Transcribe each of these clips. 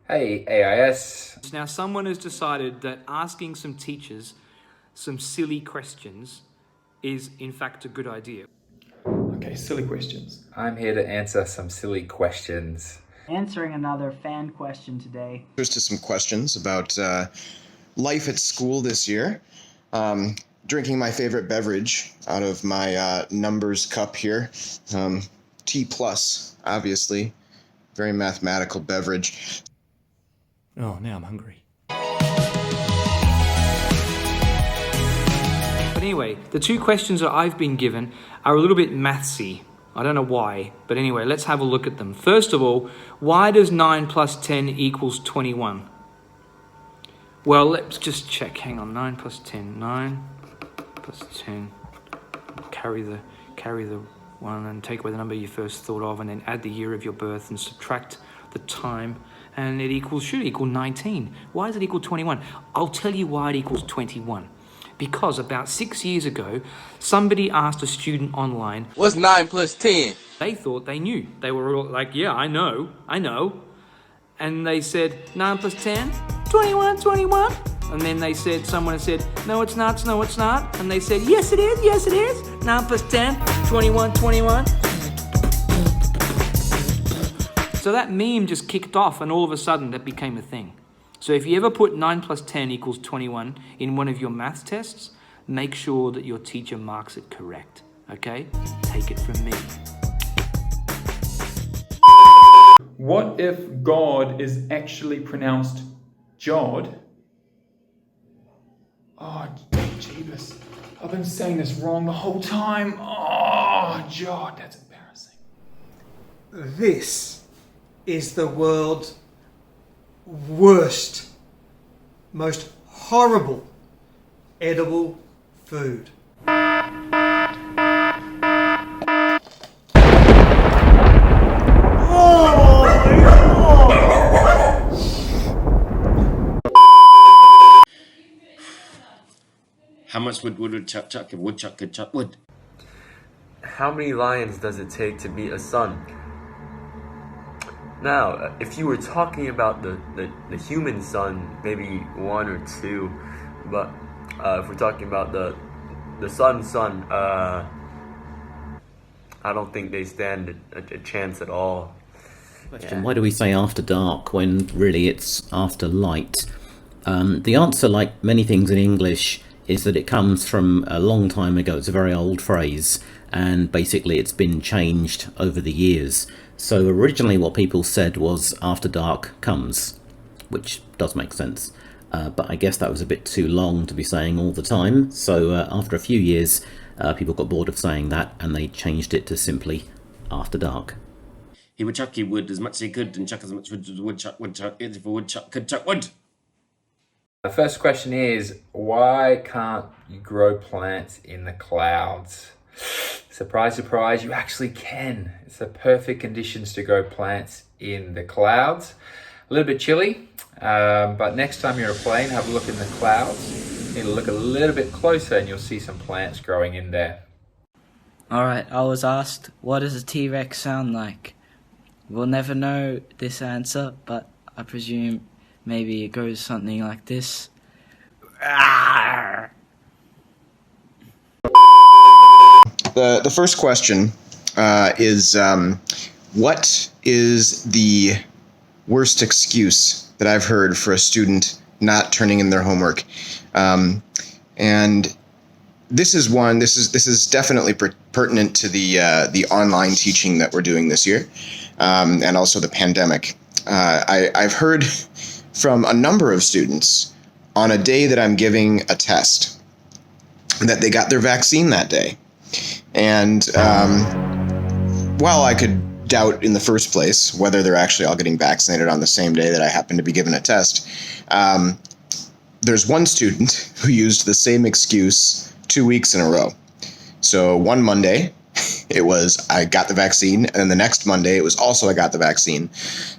Hey, AIS. Now, someone has decided that asking some teachers some silly questions is, in fact, a good idea. Okay, silly questions. I'm here to answer some silly questions. Answering another fan question today. Here's to some questions about life at school this year. Drinking my favorite beverage out of my numbers cup here. T plus, obviously. Very mathematical beverage. Oh, now I'm hungry. But anyway, the two questions that I've been given are a little bit mathsy. I don't know why, but anyway, let's have a look at them. First of all, why does 9 plus 10 equals 21? Well, let's just check. Hang on, 9 plus 10. 9 plus 10. Carry the 1 and take away the number you first thought of, and then add the year of your birth and subtract the time, and it should equal 19. Why does it equal 21? I'll tell you why it equals 21. Because about 6 years ago, somebody asked a student online, what's 9 plus 10? They thought they knew. They were all like, yeah, I know. And they said, 9 plus 10, 21. And then someone had said, no, it's not. And they said, yes, it is. 9 plus 10, 21. So that meme just kicked off, and all of a sudden that became a thing. So if you ever put 9 plus 10 equals 21 in one of your maths tests, make sure that your teacher marks it correct, okay? Take it from me. What if God is actually pronounced Jod? Oh, jeebus. I've been saying this wrong the whole time. Oh, Jod, that's embarrassing. This is the world's worst, most horrible edible food. How much would woodchuck chuck if woodchuck could chuck wood? How many lions does it take to beat a sun? Now, if you were talking about the human sun, maybe 1 or 2, but if we're talking about the sun, I don't think they stand a chance at all. Question, why do we say after dark when really it's after light? The answer, like many things in English, is that it comes from a long time ago. It's a very old phrase, and basically it's been changed over the years. So originally what people said was after dark comes, which does make sense. But I guess that was a bit too long to be saying all the time. So after a few years, people got bored of saying that, and they changed it to simply after dark. He would chuck wood as much as he could and chuck as much wood as woodchuck if a woodchuck could chuck wood. The first question is, why can't you grow plants in the clouds? Surprise, surprise, you actually can. It's the perfect conditions to grow plants in the clouds. A little bit chilly, but next time you're in a plane, have a look in the clouds. You need to look a little bit closer and you'll see some plants growing in there. Alright, I was asked, what does a T-Rex sound like? We'll never know this answer, but I presume maybe it goes something like this. The first question is, what is the worst excuse that I've heard for a student not turning in their homework? And this is one. This is definitely pertinent to the online teaching that we're doing this year, and also the pandemic. I've heard from a number of students on a day that I'm giving a test that they got their vaccine that day. And while I could doubt in the first place whether they're actually all getting vaccinated on the same day that I happen to be given a test, there's one student who used the same excuse 2 weeks in a row. So one Monday, it was I got the vaccine, and then the next Monday it was also I got the vaccine.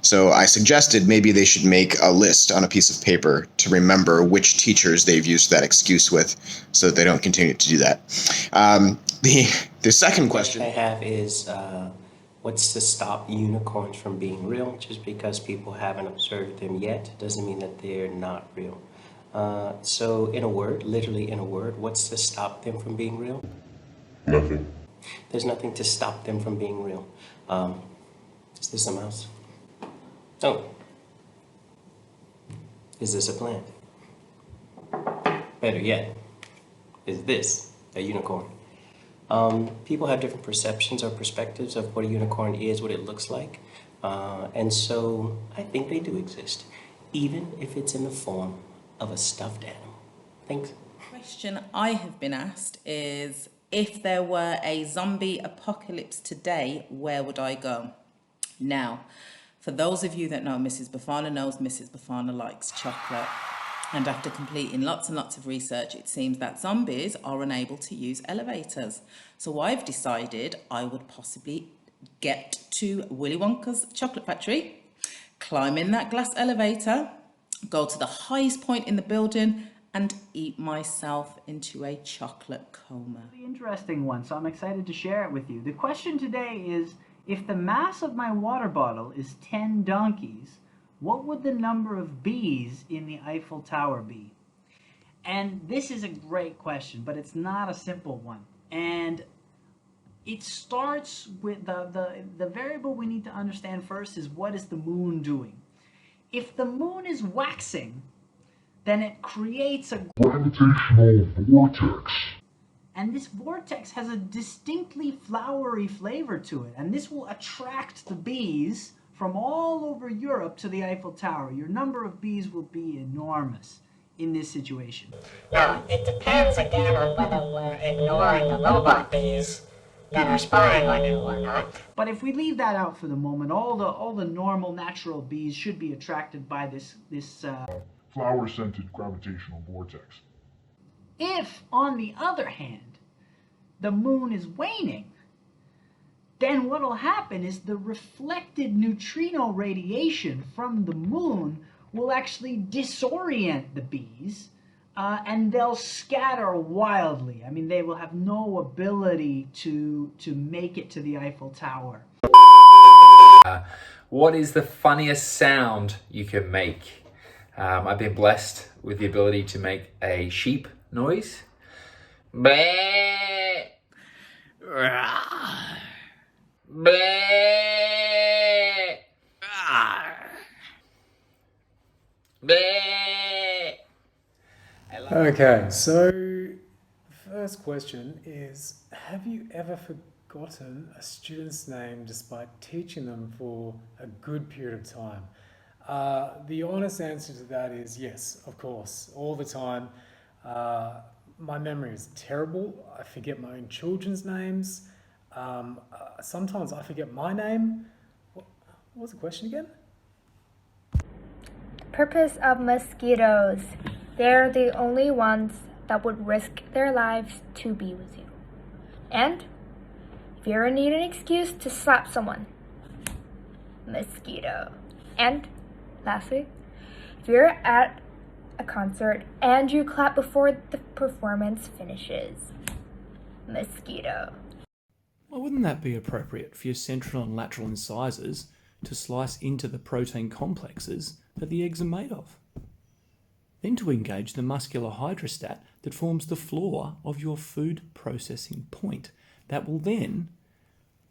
So I suggested maybe they should make a list on a piece of paper to remember which teachers they've used that excuse with, so that they don't continue to do that. The second question I have is What's to stop unicorns from being real? Just because people haven't observed them yet doesn't mean that they're not real. So, in a word, literally in a word, what's to stop them from being real? Nothing. There's nothing to stop them from being real. Is this a mouse? Oh. Is this a plant? Better yet, is this a unicorn? People have different perceptions or perspectives of what a unicorn is, what it looks like. And so I think they do exist, even if it's in the form of a stuffed animal. Thanks. Question I have been asked is, if there were a zombie apocalypse today, where would I go? Now, for those of you that know Mrs. Bafana knows Mrs. Bafana likes chocolate. And after completing lots and lots of research, it seems that zombies are unable to use elevators. So I've decided I would possibly get to Willy Wonka's chocolate factory, climb in that glass elevator, go to the highest point in the building, and eat myself into a chocolate coma. Interesting one, so I'm excited to share it with you. The question today is, if the mass of my water bottle is 10 donkeys, what would the number of bees in the Eiffel Tower be? And this is a great question, but it's not a simple one. And it starts with the variable we need to understand first is, what is the moon doing? If the moon is waxing, then it creates a Gravitational vortex. And this vortex has a distinctly flowery flavor to it, and this will attract the bees from all over Europe to the Eiffel Tower. Your number of bees will be enormous in this situation. Now, it depends again on whether we're ignoring the robot bees that are spying on you or not. But if we leave that out for the moment, all the normal natural bees should be attracted by this Flower-scented gravitational vortex. If, on the other hand, the moon is waning, then what will happen is the reflected neutrino radiation from the moon will actually disorient the bees, and they'll scatter wildly. I mean, they will have no ability to make it to the Eiffel Tower. What is the funniest sound you can make? I've been blessed with the ability to make a sheep noise. Bleh. Bleh. Bleh. Okay, so the first question is, have you ever forgotten a student's name despite teaching them for a good period of time? The honest answer to that is yes, of course, all the time. My memory is terrible. I forget my own children's names. Sometimes I forget my name. What was the question again? Purpose of mosquitoes. They're the only ones that would risk their lives to be with you. And if you ever need an excuse to slap someone, mosquito. And lastly, if you're at a concert and you clap before the performance finishes, mosquito. Well, wouldn't that be appropriate for your central and lateral incisors to slice into the protein complexes that the eggs are made of? Then to engage the muscular hydrostat that forms the floor of your food processing point, that will then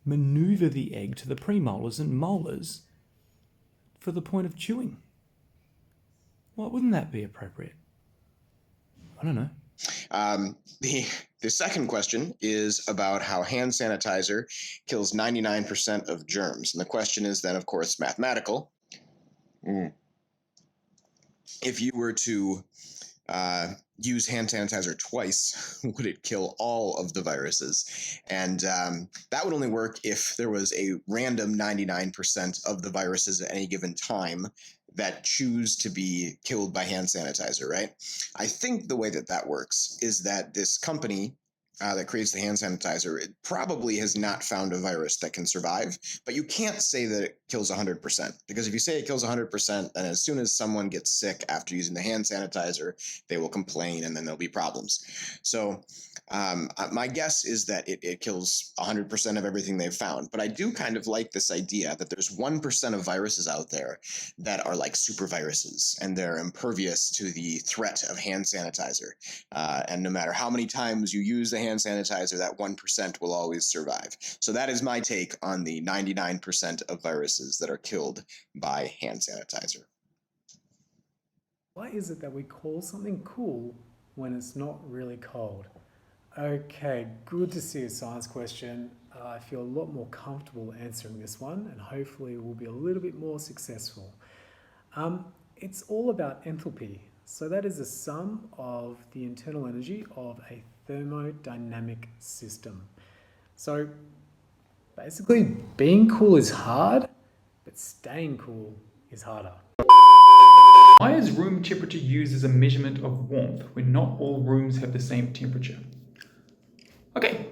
maneuver the egg to the premolars and molars for the point of chewing. Why wouldn't that be appropriate? I don't know. The second question is about how hand sanitizer kills 99% of germs. And the question is then, of course, mathematical. If you were to use hand sanitizer twice, would it kill all of the viruses? And that would only work if there was a random 99% of the viruses at any given time that choose to be killed by hand sanitizer, right? I think the way that that works is that this company that creates the hand sanitizer, it probably has not found a virus that can survive. But you can't say that it kills 100%, because if you say it kills 100%, then as soon as someone gets sick after using the hand sanitizer, they will complain and then there'll be problems. So my guess is that it kills 100% of everything they've found. But I do kind of like this idea that there's 1% of viruses out there that are like super viruses, and they're impervious to the threat of hand sanitizer. And no matter how many times you use the hand sanitizer, that 1% will always survive. So that is my take on the 99% of viruses that are killed by hand sanitizer. Why is it that we call something cool when it's not really cold? Okay, good to see a science question. I feel a lot more comfortable answering this one, and hopefully we'll be a little bit more successful. It's all about enthalpy. So that is the sum of the internal energy of a thermodynamic system. So basically, being cool is hard, but staying cool is harder. Why is room temperature used as a measurement of warmth when not all rooms have the same temperature? Okay,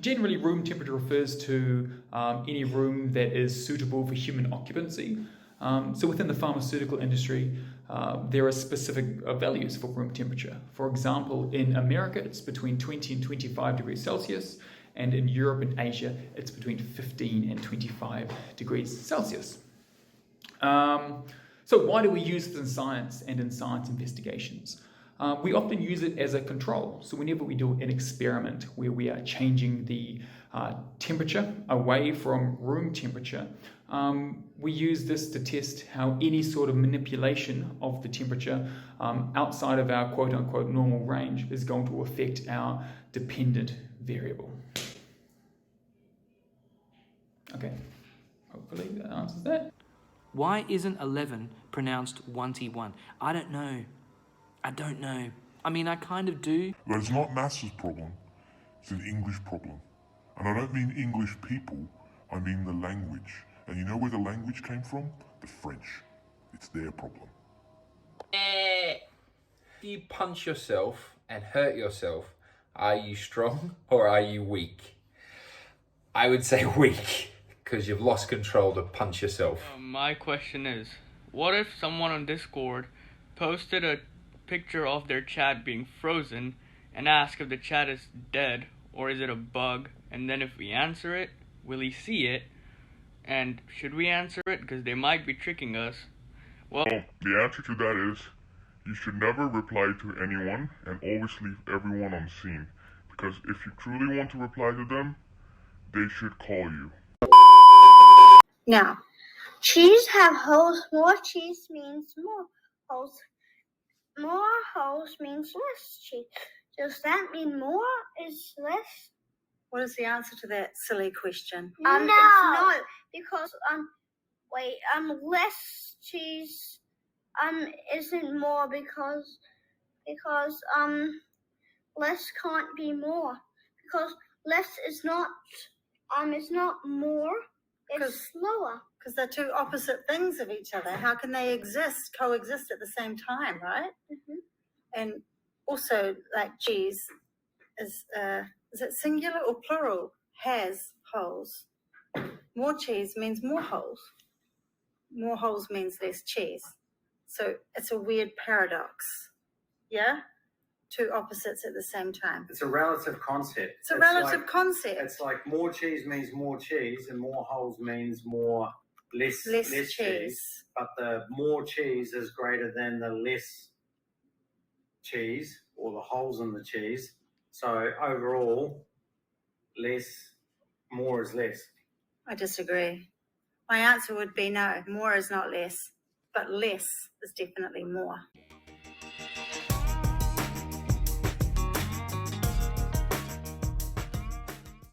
generally room temperature refers to any room that is suitable for human occupancy. So within the pharmaceutical industry, there are specific values for room temperature. For example, in America, it's between 20 and 25 degrees Celsius, and in Europe and Asia, it's between 15 and 25 degrees Celsius. So why do we use it in science and in science investigations? We often use it as a control. So whenever we do an experiment where we are changing the temperature away from room temperature, we use this to test how any sort of manipulation of the temperature outside of our quote-unquote normal range is going to affect our dependent variable. Okay, hopefully that answers that. Why isn't 11 pronounced 1T1? I don't know. I mean, I kind of do. That is not NASA's problem. It's an English problem. And I don't mean English people, I mean the language. And you know where the language came from? The French. It's their problem. If you punch yourself and hurt yourself, are you strong or are you weak? I would say weak, because you've lost control to punch yourself. My question is, what if someone on Discord posted a picture of their chat being frozen and asked if the chat is dead or is it a bug, and then if we answer it, will he see it? And should we answer it because they might be tricking us? Well, the answer to that is, you should never reply to anyone and always leave everyone on scene. Because if you truly want to reply to them, they should call you. Now, cheese have holes. More cheese means more holes. More holes means less cheese. Does that mean more is less? What is the answer to that silly question? No, it's not, because less cheese isn't more because less can't be more, because less is not more, it's slower. Because they're two opposite things of each other. How can they coexist at the same time, right? Mm-hmm. And also, like cheese is it singular or plural? Has holes. More cheese means more holes. More holes means less cheese. So it's a weird paradox. Yeah? Two opposites at the same time. It's a relative concept. It's a relative concept. It's like more cheese means more cheese, and more holes means less cheese. But the more cheese is greater than the less cheese, or the holes in the cheese. So overall, more is less. I disagree. My answer would be no, more is not less, but less is definitely more.